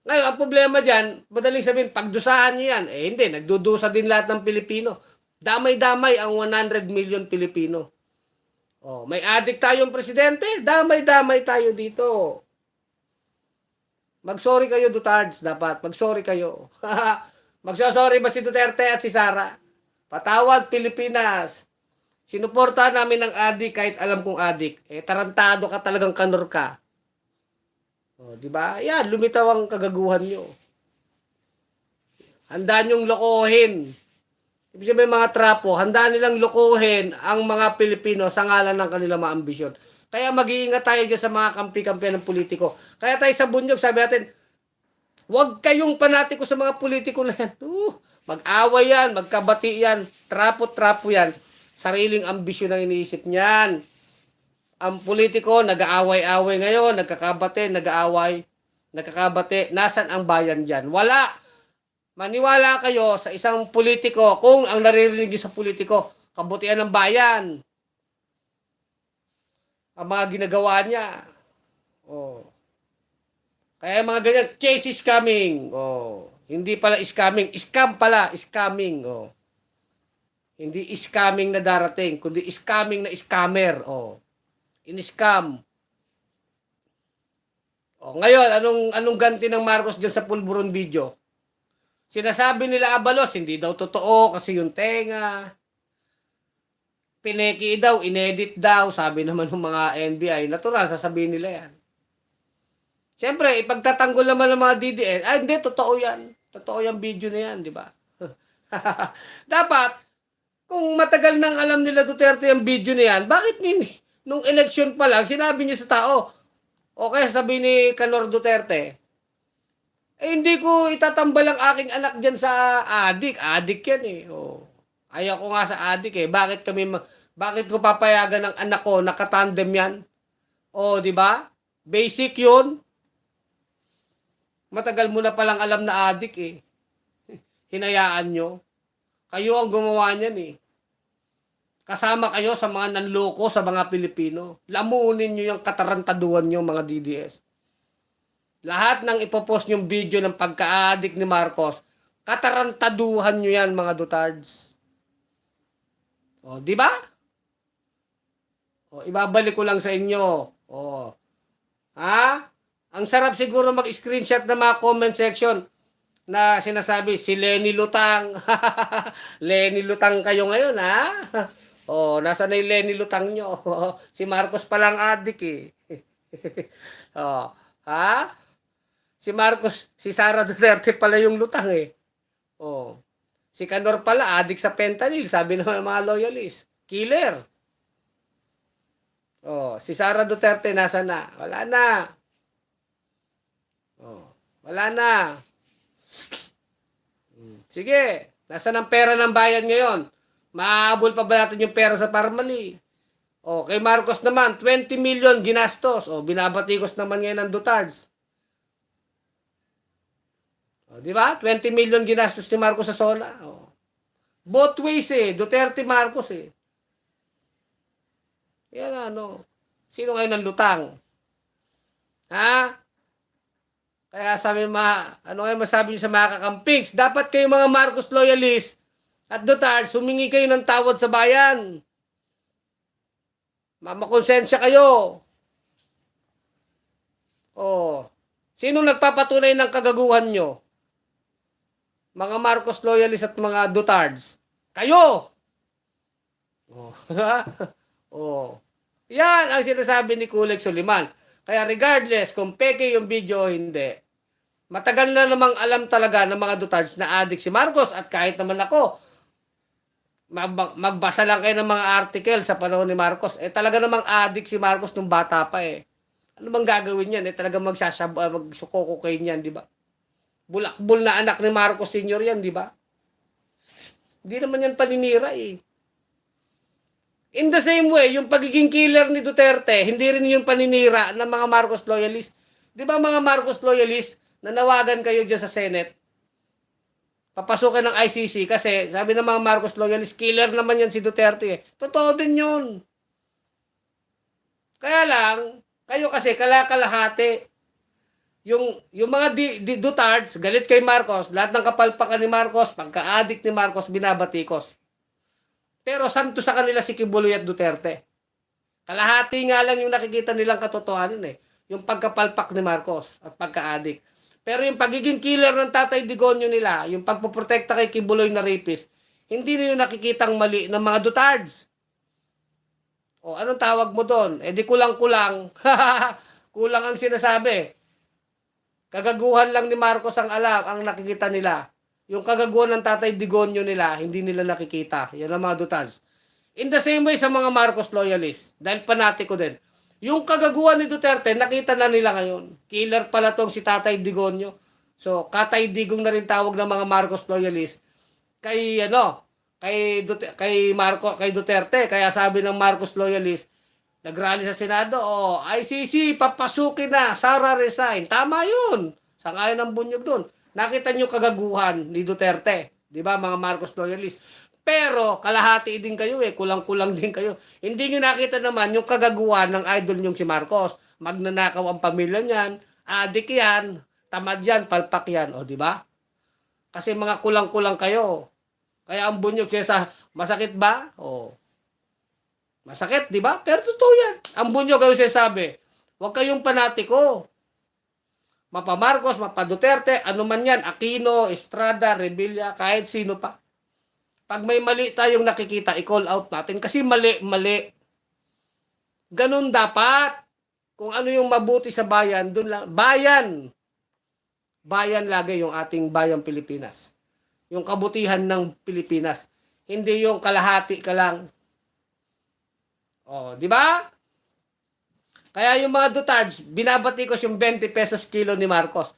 Ngayon, ang problema dyan, madaling sabihin, pagdusahan nyo yan. Hindi, nagdudusa din lahat ng Pilipino. Damay-damay ang 100 million Pilipino. May adik tayong presidente, damay-damay tayo dito. Mag-sorry kayo, Duterte, dapat. Mag-sorry kayo. Magsasorry ba si Duterte at si Sara? Patawad, Pilipinas. Sinuporta namin ng adik kahit alam kong adik. Tarantado ka, talagang kanor ka. Di ba? Yan, lumitaw ang kagaguhan nyo. Handa nyong lokohin. Ibig sabihin mga trapo, handa nilang lokohin ang mga Pilipino sa ngalan ng kanilang mga ambisyon. Kaya mag-iingat tayo dyan sa mga kampi-kampi ng politiko. Kaya tayo sa Bunyog, sabi natin, huwag kayong panatiko sa mga politiko na yan. Mag-away yan, magkabati yan, trapo-trapo yan. Sariling ambisyon ang iniisip niyan. Ang politiko, nag-aaway-away ngayon, nagkakabate, nag-aaway, nagkakabate. Nasaan ang bayan dyan? Wala. Maniwala kayo sa isang politiko kung ang naririnig nyo sa politiko, kabutihan ng bayan. Ang mga ginagawa niya. Kaya mga ganyan, chase is coming. Hindi pala is coming, scam pala, is coming. Hindi is coming na darating, kundi is coming na scammer. In-scam. Ngayon, anong ganti ng Marcos dyan sa Pulburon video? Sinasabi nila Abalos, hindi daw totoo kasi yung tenga. Pineki daw, inedit daw, sabi naman ng mga NBI. Natural, sasabihin nila yan. Siyempre, ipagtatanggol naman ng mga DDS, hindi, totoo yan. Totoo yung video na yan, di ba? Dapat, kung matagal nang alam nila Duterte yung video na yan, bakit nung election pa lang, sinabi niyo sa tao, okay, sabi ni Kanor Duterte, hindi ko itatambal ang aking anak dyan sa adik. Adik yan eh. Ayaw ko nga sa adik eh. Bakit ko papayagan ng anak ko nakatandem yan? Di ba? Basic yun. Matagal mo na palang alam na adik eh. Hinayaan nyo. Kayo ang gumawa niyan eh. Kasama kayo sa mga nanloko sa mga Pilipino. Lamunin nyo yung katarantaduan nyo mga DDS. Lahat ng ipopost yung video ng pagka-addict ni Marcos, katarantaduhan nyo yan mga Dutards. Di ba? Ibabalik ko lang sa inyo. Ang sarap siguro mag-screenshot ng mga comment section na sinasabi, si Lenny Lutang. Lenny Lutang kayo ngayon, ha? Nasa na yung Lenny Lutang nyo? Si Marcos palang addict eh. Si Marcos, si Sara Duterte pala yung lutang eh. Si Kanor pala, addict sa fentanyl, sabi ng mga loyalists. Killer. Si Sara Duterte, nasa na? Wala na. Wala na. Sige, nasa ng pera ng bayan ngayon? Maaabol pa ba natin yung pera sa Parmali? Kay Marcos naman, 20 million ginastos. Binabatikos naman ngayon ng Duterte. Di ba? 20 million ginastos ni Marcos sa SONA. Both ways eh. Duterte Marcos eh. Yan Sino ngayon ang lutang? Kaya sabi ano nga masabi niyo sa mga kakampigs, dapat kayo mga Marcos loyalist at Duterte, humingi kayo ng tawad sa bayan. Makonsensya kayo. Oh. Sino nagpapatunay ng kagaguhan nyo? Mga Marcos loyalist at mga Dutards. Kayo! Oh. Oh. Yan ang sinasabi ni Kulig Suliman. Kaya regardless kung peke yung video o hindi, matagal na namang alam talaga ng mga Dutards na adik si Marcos at kahit naman ako, magbasa lang kayo ng mga article sa panahon ni Marcos. Talaga namang adik si Marcos nung bata pa eh. Ano bang gagawin yan? Talaga magsukokokain yan, di ba? Bulakbol na anak ni Marcos Sr. yan, di ba? Hindi naman yan paninira eh. In the same way, yung pagiging killer ni Duterte, hindi rin yung paninira ng mga Marcos loyalist. Di ba mga Marcos loyalist, nanawagan kayo dyan sa Senate, papasukin ng ICC kasi sabi ng mga Marcos loyalist, killer naman yan si Duterte eh. Totoo din yun. Kaya lang, kayo kasi kalakalahati. Yung mga Dutards, galit kay Marcos, lahat ng kapalpakan ni Marcos, pagka-addict ni Marcos, binabatikos. Pero santo sa kanila si Kibuloy at Duterte. Kalahati nga lang yung nakikita nilang katotohanan eh. Yung pagkapalpak ni Marcos at pagka-addict. Pero yung pagiging killer ng Tatay Digonyo nila, yung pagpoprotekta kay Kibuloy na rapist, hindi nyo nakikitang mali ng mga Dutards. O anong tawag mo doon? Di kulang-kulang. Kulang ang sinasabi. Kagaguhan lang ni Marcos ang alam, ang nakikita nila. Yung kagaguhan ng Tatay Digonyo nila, hindi nila nakikita. Yan ang mga Dutards. In the same way sa mga Marcos loyalists, dahil panatiko din, yung kagaguhan ni Duterte, nakita na nila ngayon. Killer pala tong si Tatay Digonyo. So, Katay Digong na rin tawag ng mga Marcos loyalists. Kay Duterte, kaya sabi ng Marcos loyalist, nagrally sa Senado, ICC, papasukin na, Sara resign. Tama yun. Sangayon ng bunyog doon. Nakita nyo kagaguhan ni Duterte. Di ba, mga Marcos loyalist? Pero, kalahati din kayo eh. Kulang-kulang din kayo. Hindi nyo nakita naman yung kagaguhan ng idol nyong si Marcos. Magnanakaw ang pamilya niyan. Adik yan. Tamad yan. Palpak yan. O, di ba? Kasi mga kulang-kulang kayo. Kaya ang bunyog siya sa masakit ba? O. Masakit, di ba? Pero totoo yan. Ang bunyog kayo sinasabi. Huwag kayong panatiko. Mapa Marcos, mapa Duterte, ano man yan, Aquino, Estrada, Revilla, kahit sino pa. Pag may mali tayong nakikita, i-call out natin. Kasi mali. Ganun dapat. Kung ano yung mabuti sa bayan, dun lang. Bayan. Bayan lagi yung ating bayang Pilipinas. Yung kabutihan ng Pilipinas. Hindi yung kalahati ka lang. O, di ba? Kaya yung mga Dutards, binabatikos yung 20 pesos kilo ni Marcos.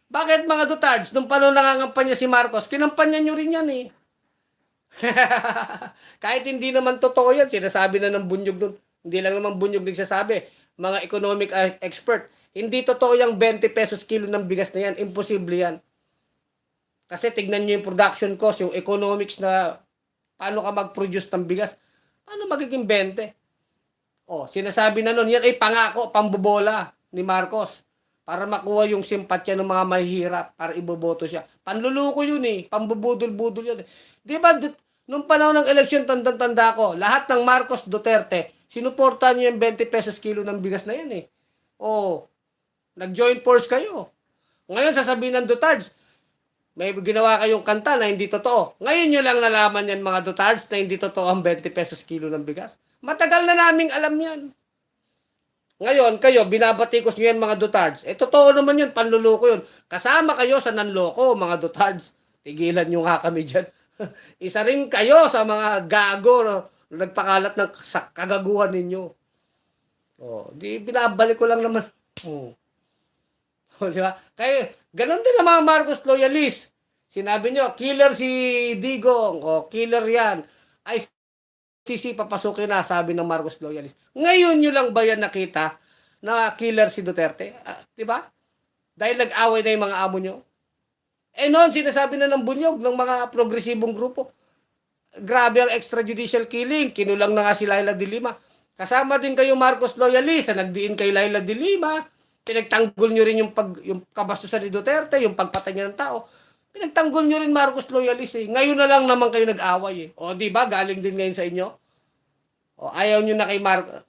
Bakit mga Dutards? Nung panahon nangangampanya si Marcos, kinampanya nyo rin yan eh. Kahit hindi naman totoo yan, sinasabi na ng bunyog doon. Hindi lang naman bunyog nagsasabi. Mga economic expert, hindi totoo yung 20 pesos kilo ng bigas na yan. Imposible yan. Kasi tignan nyo yung production cost, yung economics na paano ka mag-produce ng bigas. Paano magiging 20? Sinasabi na nun, yan ay pangako, pambobola ni Marcos para makuha yung simpatya ng mga mahihirap para iboboto siya. Panluluko yun eh, pambubudol-budol yun eh. Di ba, nung panahon ng eleksyon, tanda ko, lahat ng Marcos Duterte, sinuportahan niyo yung 20 pesos kilo ng bigas na yan eh. Nag-join force kayo. Ngayon, sasabihin ng Dutards, may ginawa kayong kanta na hindi totoo. Ngayon nyo lang nalaman yan mga Dutards na hindi totoo ang 20 pesos kilo ng bigas. Matagal na naming alam yan. Ngayon, kayo, binabatikos nyo yan mga Dutards. Totoo naman yun, panluloko yun. Kasama kayo sa nanloko, mga Dutards. Tigilan nyo nga kami dyan. Isa rin kayo sa mga gago na nagpakalat ng kagaguhan ninyo. Di binabalik ko lang naman. Di ba? Kaya, ganun din ang mga Marcos loyalist. Sinabi nyo, killer si Digong, killer yan. ICC papasukin na, sabi ng Marcos loyalist. Ngayon nyo lang ba yan nakita na killer si Duterte? Di ba? Dahil nag-away na yung mga amo nyo. Noon, sinasabi na ng bunyog ng mga progresibong grupo. Grabe ang extrajudicial killing. Kinulang na nga si Laila de Lima. Kasama din kayo Marcos loyalist na nagdiin kay Laila de Lima. Pinagtanggol nyo rin yung kabastusan ni Duterte, yung pagpatay niya ng tao. Pinagtanggol nyo rin Marcos loyalist eh. Ngayon na lang naman kayo nag-away eh. O di ba galing din ngayon sa inyo? O ayaw nyo na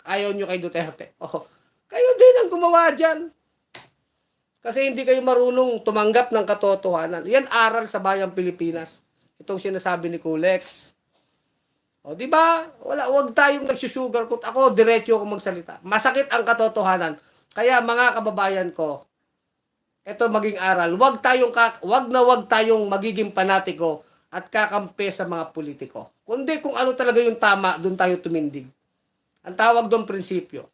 ayaw nyo kay Duterte. O kayo din ang gumawa diyan. Kasi hindi kayo marunong tumanggap ng katotohanan. Yan aral sa bayang Pilipinas. Itong sinasabi ni Kulex. O di ba? Wag tayong nagsusugarcoat. Ako diretso ako magsalita. Masakit ang katotohanan. Kaya mga kababayan ko, ito maging aral. Wag tayong magiging panatiko at kakampi sa mga politiko. Kundi kung ano talaga yung tama, doon tayo tumindig. Ang tawag doon prinsipyo.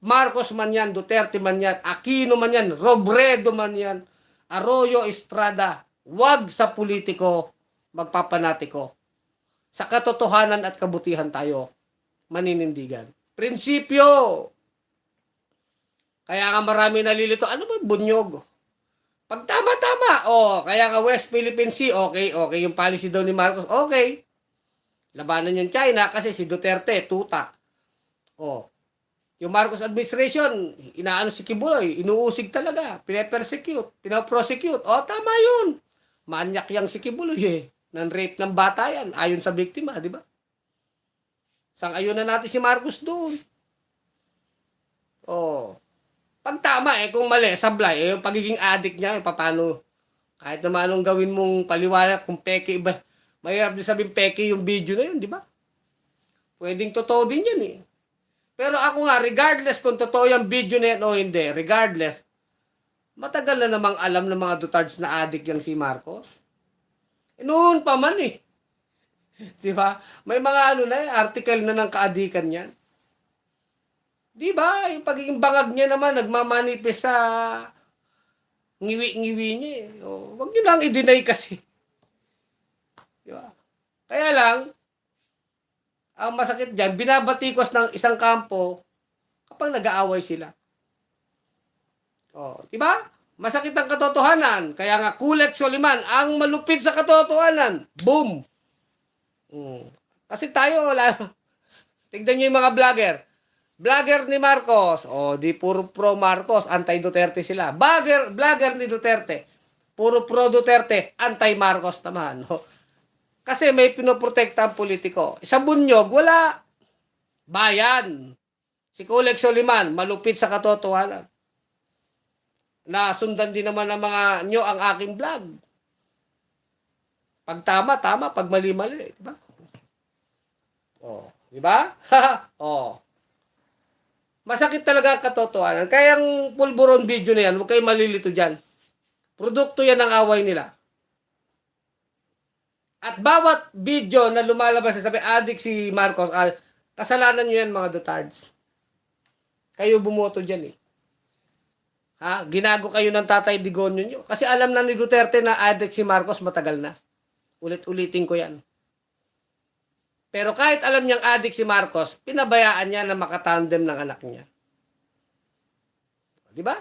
Marcos man yan, Duterte man yan, Aquino man yan, Robredo man yan, Arroyo, Estrada, wag sa politiko magpapanatiko. Sa katotohanan at kabutihan tayo maninindigan. Prinsipyo. Kaya nga marami nalilito, ano ba bunyog? Pag tama-tama, kaya nga West Philippine Sea, okay yung policy daw ni Marcos, okay. Labanan yung China kasi si Duterte, tuta. Yung Marcos administration, inaano si Kibuloy, inuusig talaga, pinapersecute, pinaprosecute. Tama yun. Manyak yang si Kibuloy ng rape ng bata yan, ayon sa biktima, di ba? Sang-ayon na natin si Marcos doon. Pag tama kung mali, sablay, yung pagiging addict niya, paano, kahit naman anong gawin mong paliwanag, kung peke, iba, mahirap din sabihin peke yung video na yun, di ba? Pwedeng totoo din yan Pero ako nga, regardless kung totoo yung video na yan o hindi, regardless, matagal na namang alam ng mga Dutards na addict yung si Marcos. Noon pa man di ba? May mga article na ng kaadikan yan. Di ba? Yung pagiging bangag niya naman, nagmamanifest sa ngiwi-ngiwi niya Huwag niyo lang i-deny kasi. Di ba? Kaya lang, ang masakit dyan, binabatikos ng isang kampo kapag nag-aaway sila. Di ba? Masakit ang katotohanan. Kaya nga, Kulex Soliman, ang malupit sa katotohanan. Boom! Kasi tayo, tignan nyo yung mga vlogger. Vlogger ni Marcos, di puro pro Marcos, anti-Duterte sila. Vlogger ni Duterte, puro pro Duterte, anti-Marcos naman. Kasi may pinoprotekta ang politiko. Sa bunyog, wala. Bayan. Si Kulex Soliman, malupit sa katotohanan. Nasundan din naman ng mga nyo ang aking vlog. Pag tama, tama. Pag mali, mali. Diba? Diba? Masakit talaga ang katotohanan. Kaya ang pulburon video na yan, huwag kayo malilito dyan. Produkto yan ng away nila. At bawat video na lumalabas sabi, addict si Marcos, kasalanan nyo yan mga Dutards. Kayo bumoto dyan Ginago kayo ng Tatay Digonyo nyo. Kasi alam na ni Duterte na addict si Marcos matagal na. Ulit-ulitin ko yan. Pero kahit alam niyang addict si Marcos, pinabayaan niya na makatandem ng anak niya. Di ba?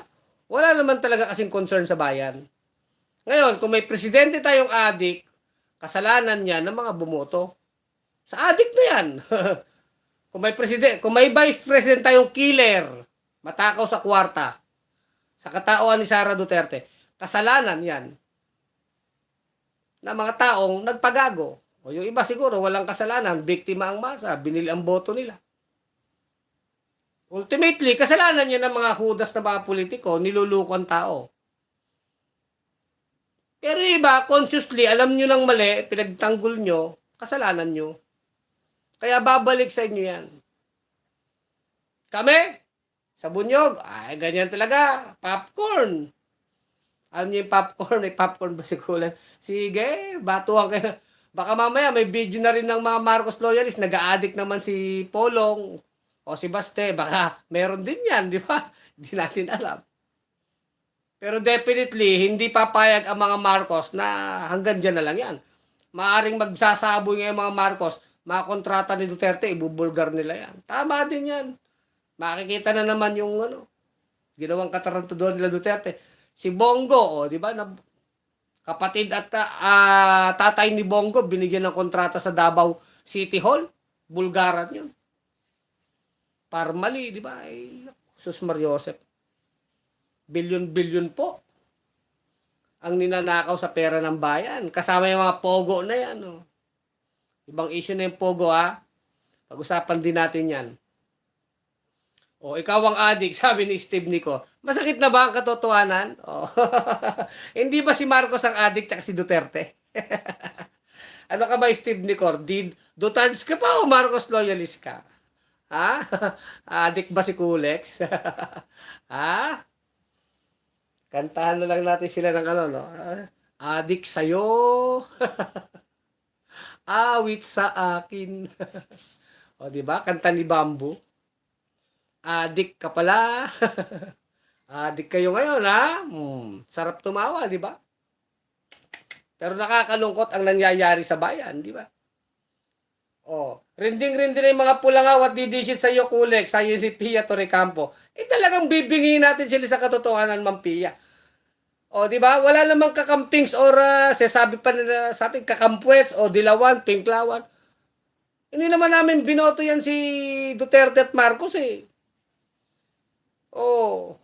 Wala naman talaga kasing concern sa bayan. Ngayon, kung may presidente tayong addict, kasalanan niya ng mga bumoto. Sa addict na yan. Kung may vice president tayong killer, matakaw sa kwarta, sa katauhan ni Sara Duterte, kasalanan yan na mga taong nagpagago. O yung iba siguro walang kasalanan, biktima ang masa, binili ang boto nila. Ultimately, kasalanan niya ng mga hudas na mga politiko, niluluko ang tao. Pero iba, consciously, alam nyo ng mali, pinagtanggol nyo, kasalanan nyo. Kaya babalik sa inyo yan. Kami, sa bunyog, ganyan talaga, popcorn. Alam niyo yung popcorn, may popcorn ba si Kulan? Sige, batuhan kayo. Baka mamaya may video na rin ng mga Marcos loyalist, nag-a-addict naman si Polong o si Baste. Baka meron din yan, di ba? Hindi natin alam. Pero definitely, hindi papayag ang mga Marcos na hanggang dyan na lang yan. Maaring magsasaboy ngayon mga Marcos, mga kontrata ni Duterte, ibubulgar nila yan. Tama din yan. Makikita na naman yung ginawang katarantaduhan nila Duterte. Si Bongo, di ba? Kapatid at tatay ni Bongo, binigyan ng kontrata sa Davao City Hall. Bulgaran yun. Para mali, di ba? Sus Mariosep. Bilyon-bilyon po ang ninanakaw sa pera ng bayan. Kasama yung mga pogo na yan. Oh. Ibang issue na yung pogo ha. Pag-usapan din natin yan. O, ikaw ang adik, sabi ni Steve Nico. Masakit na ba ang katotohanan? O. Hindi ba si Marcos ang adik tsaka si Duterte? Ano ka ba, Steve Nico? Duterte ka pa o Marcos loyalist ka? Ha? Adik ba si Kulex? Ha? Kantahan na lang natin sila ng ano, no? Adik sa'yo. Awit sa akin. O, di ba? Kanta ni Bamboo. Adik ka pala. Adik kayo ngayon, ha? Sarap tumawa, di ba? Pero nakakalungkot ang nangyayari sa bayan, di ba? Oh, rinding-rinding na yung mga pulangaw at didishit sa iyo, Kulex, sa iyo ni Pia Torrecampo. Talagang bibingin natin sila sa katotohanan, Ma'am Pia. O, di ba? Wala namang kakampings or sasabi pa nila sa atin kakampwets o dilawan, pinklawan. Hindi naman namin binoto yan si Duterte at Marcos eh. Oh.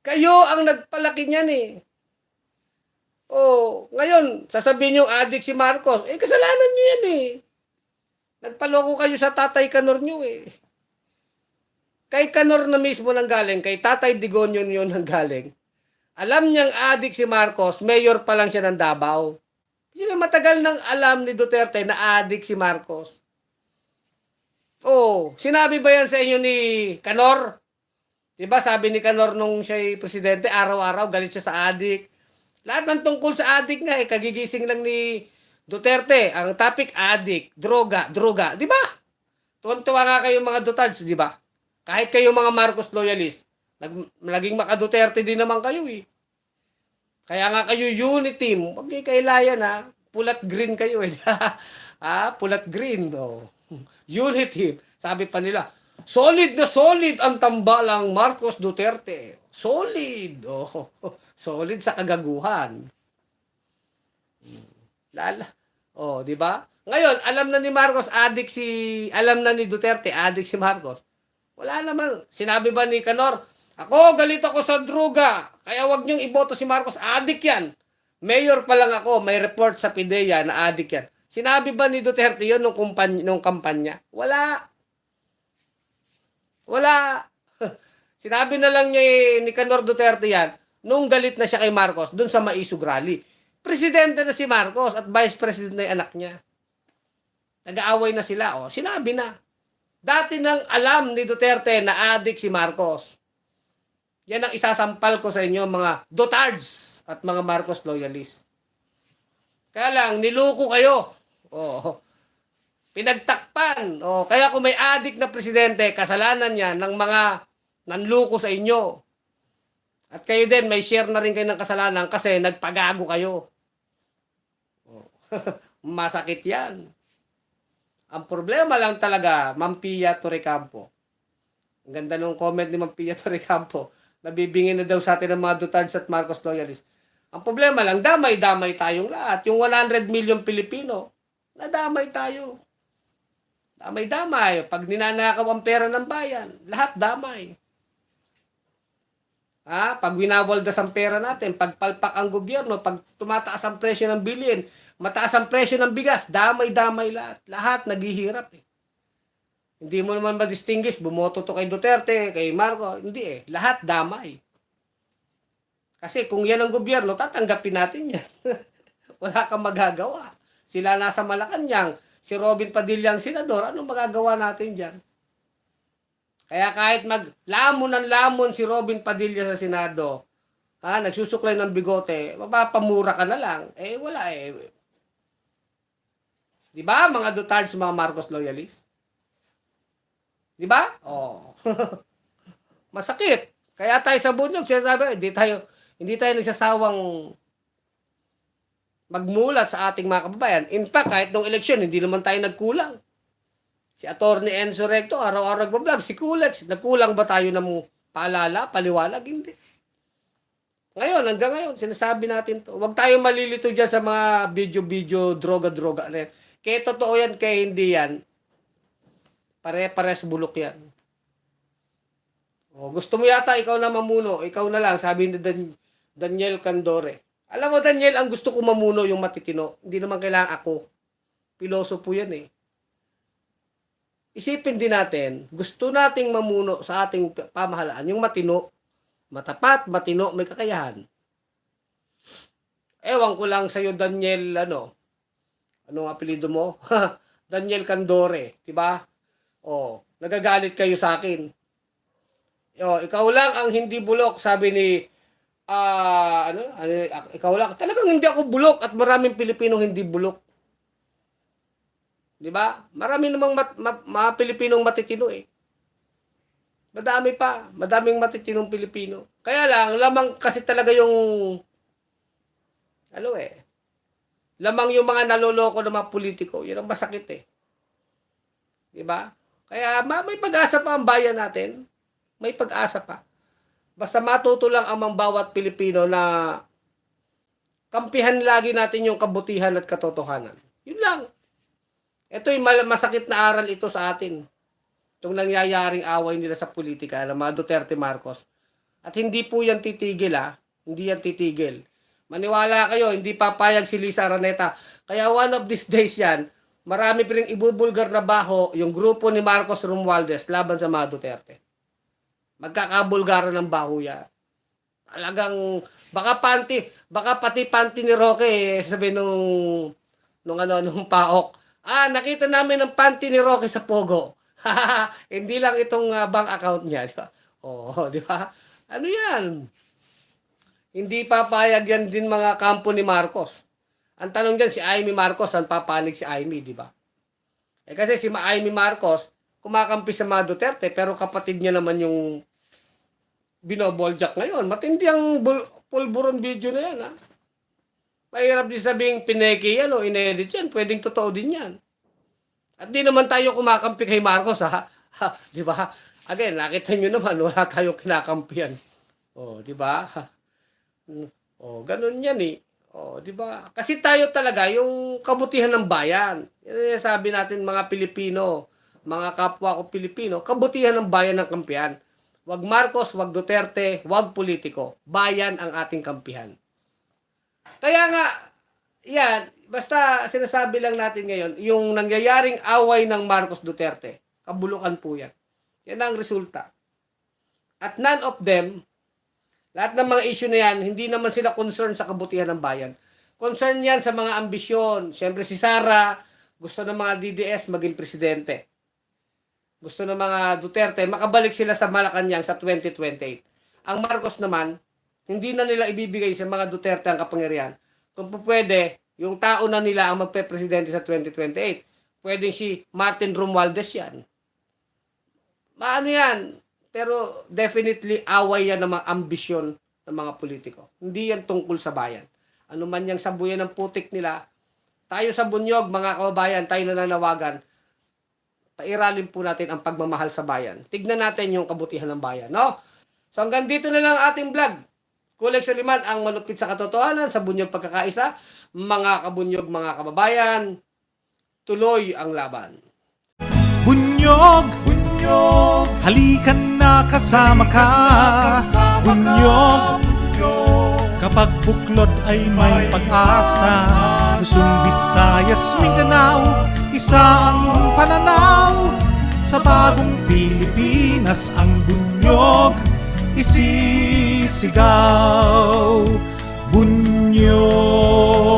Kayo ang nagpalaki niyan eh. Oh, ngayon, sasabihin niyo adik si Marcos. Kasalanan niyo yan eh. Nagpaloko kayo sa Tatay Kanor niyo eh. Kay Kanor na mismo nang galing, kay Tatay Digonyo niyo nang galing. Alam niyang adik si Marcos, mayor pa lang siya ng Davao. Kasi matagal nang alam ni Duterte na adik si Marcos. Oh, sinabi ba yan sa inyo ni Kanor? Diba sabi ni Kanor nung siya'y presidente, araw-araw galit siya sa adik. Lahat ng tungkol sa adik nga kagigising lang ni Duterte. Ang topic, adik, droga. Diba? Tuwan-tuwa nga kayo mga Dutards, diba? Kahit kayo mga Marcos loyalist, naging maka-Duterte din naman kayo eh. Kaya nga kayo unity team. Huwag kayo kailayan ha. Pulat green kayo eh. Pulat green. Oh. Unity. Sabi pa nila, solid na solid ang tambalang Marcos Duterte. Solid. Oh. Solid sa kagaguhan. Oh, di ba? Ngayon, alam na ni Marcos alam na ni Duterte adik si Marcos. Wala naman. Sinabi ba ni Kanor, ako galit ako sa droga, kaya wag niyong iboto si Marcos, adik yan. Mayor pa lang ako, may report sa PIDEA na adik yan. Sinabi ba ni Duterte yun nung kampanya? Wala. Sinabi na lang niya ni Kanor Duterte yan nung galit na siya kay Marcos dun sa Maisog Rally. Presidente na si Marcos at Vice President na yung anak niya. Nag-aaway na sila. O, sinabi na. Dati nang alam ni Duterte na adik si Marcos. Yan ang isasampal ko sa inyo mga Dutards at mga Marcos loyalists. Kaya lang, niluko kayo. O, pinagtakpan. O, kaya kung may adik na presidente, kasalanan niya ng mga nanluko sa inyo. At kayo din, may share na rin kayo ng kasalanan kasi nagpagago kayo. Masakit yan. Ang problema lang talaga, Ma'am Pia Torrecampo. Ang ganda nung comment ni Ma'am Pia Torrecampo. Nabibingin na daw sa atin ng mga Dutards at Marcos loyalists. Ang problema lang, damay-damay tayong lahat. Yung 100 million Pilipino, nadamay tayo. Damay-damay. Pag ninanakaw ang pera ng bayan, lahat damay. Pag winawaldas ang pera natin, pag palpak ang gobyerno, pag tumataas ang presyo ng bilhin, mataas ang presyo ng bigas, damay-damay lahat. Lahat naghihirap eh. Hindi mo naman ma-distinguish, bumoto to kay Duterte, kay Marcos, hindi eh. Lahat damay. Kasi kung yan ang gobyerno, tatanggapin natin yan. Wala kang magagawa. Sila nasa Malacanang, si Robin Padilla ang senador, anong magagawa natin dyan? Kaya kahit maglamon ng lamon si Robin Padilla sa Senado, nagsusuklay ng bigote, mapapamura ka na lang. Wala eh. Di ba mga Dutards, mga Marcos loyalists? Di ba? Oh. Masakit. Kaya tayo sa bunyog, sinasabi, hindi tayo nagsasawang magmulat sa ating mga kababayan. In fact, kahit nung eleksyon, hindi naman tayo nagkulang. Si Atty. Enzo Recto, araw-araw nagbablog. Si Kulex, nagkulang ba tayo ng paalala, paliwanag? Hindi. Ngayon, hanggang ngayon, sinasabi natin to. Huwag tayo malilito dyan sa mga video, droga-droga. Kaya totoo yan, kaya hindi yan. Pare-pares bulok yan. Gusto mo yata ikaw na mamuno, ikaw na lang, sabi ni Daniel Candore. Alam mo, Daniel, ang gusto ko mamuno yung matitino. Hindi naman kailangan ako. Pilosopo yan eh. Isipin din natin, gusto nating mamuno sa ating pamahalaan, yung matino, matapat, matino, may kakayahan. Ewan ko lang sa'yo, Daniel, anong apelido mo? Daniel Candore, di ba? Nagagalit kayo sa akin. Ikaw lang ang hindi bulok, sabi ni ikaw lang. Talagang hindi ako bulok at maraming Pilipinong hindi bulok. 'Di ba? Marami namang mga Pilipinong matitino eh. Madaming matitinong Pilipino. Kaya lang lamang kasi talaga yung lamang yung mga naloloko ng mga politiko. 'Yun ang masakit eh. 'Di ba? Kaya may pag-asa pa ang bayan natin. May pag-asa pa. Basta matuto lang ang bawat Pilipino na kampihan lagi natin yung kabutihan at katotohanan. Yun lang. Ito'y masakit na aral ito sa atin. Itong nangyayaring away nila sa politika, ng mga Duterte Marcos. At hindi po yan titigil Hindi yan titigil. Maniwala kayo, hindi papayag si Lisa Araneta. Kaya one of these days yan, marami pa rin ibubulgar na baho yung grupo ni Marcos Romualdez laban sa mga Duterte. Magkakabulgaran ng baho yan. Talagang, baka pati panty ni Roque, sabi nung paok. Nakita namin ang panty ni Roque sa Pogo. Hindi lang itong bank account niya, di ba? Di ba? Ano yan? Hindi papayag yan din mga kampo ni Marcos. Ang tanong dyan, si Amy Marcos, saan papanig si Amy, di ba? Kasi si Amy Marcos, kumakampi sa mga Duterte, pero kapatid niya naman yung binoboljak ngayon. Matindi ang pulburon video na yan, Mahirap din sabing pineke yan o inedit yan. Pwedeng totoo din yan. At di naman tayo kumakampi kay Marcos, di ba? Again, nakita nyo naman, wala tayong kinakampihan. Di ba? Ganun yan eh. Di ba? Kasi tayo talaga, yung kabutihan ng bayan. Yan sabi natin mga Pilipino, mga kapwa ko Pilipino, kabutihan ng bayan ng kampihan. Wag Marcos, wag Duterte, wag politiko. Bayan ang ating kampihan. Kaya nga, yan, basta sinasabi lang natin ngayon, yung nangyayaring away ng Marcos Duterte, kabulukan po yan. Yan ang resulta. At none of them, lahat ng mga issue na yan, hindi naman sila concerned sa kabutihan ng bayan. Concern yan sa mga ambisyon. Siyempre si Sara, gusto ng mga DDS maging presidente. Gusto ng mga Duterte, makabalik sila sa Malacanang sa 2028. Ang Marcos naman, hindi na nila ibibigay sa mga Duterte ang kapangyarihan. Kung pwede, yung tao na nila ang magpe-presidente sa 2028. Pwedeng si Martin Romualdez yan. Maano yan? Pero definitely away yan ng mga ambisyon ng mga politiko. Hindi yan tungkol sa bayan. Ano man yung sabuyan ng putik nila, tayo sa Bunyog, mga kababayan, tayo nananawagan, pairalin po natin ang pagmamahal sa bayan. Tignan natin yung kabutihan ng bayan, no? So hanggang dito na lang ating vlog. Kuleg Soliman, ang malupit sa katotohanan sa Bunyog Pagkakaisa. Mga kabunyog, mga kababayan, tuloy ang laban. Bunyog, bunyog, halikan na kasama ka. Bunyog, kapag buklod ay may pag-asa. Luzon, Visayas, Mindanao, isa ang pananaw. Sa bagong Pilipinas ang bunyog isisigaw. Bunyog.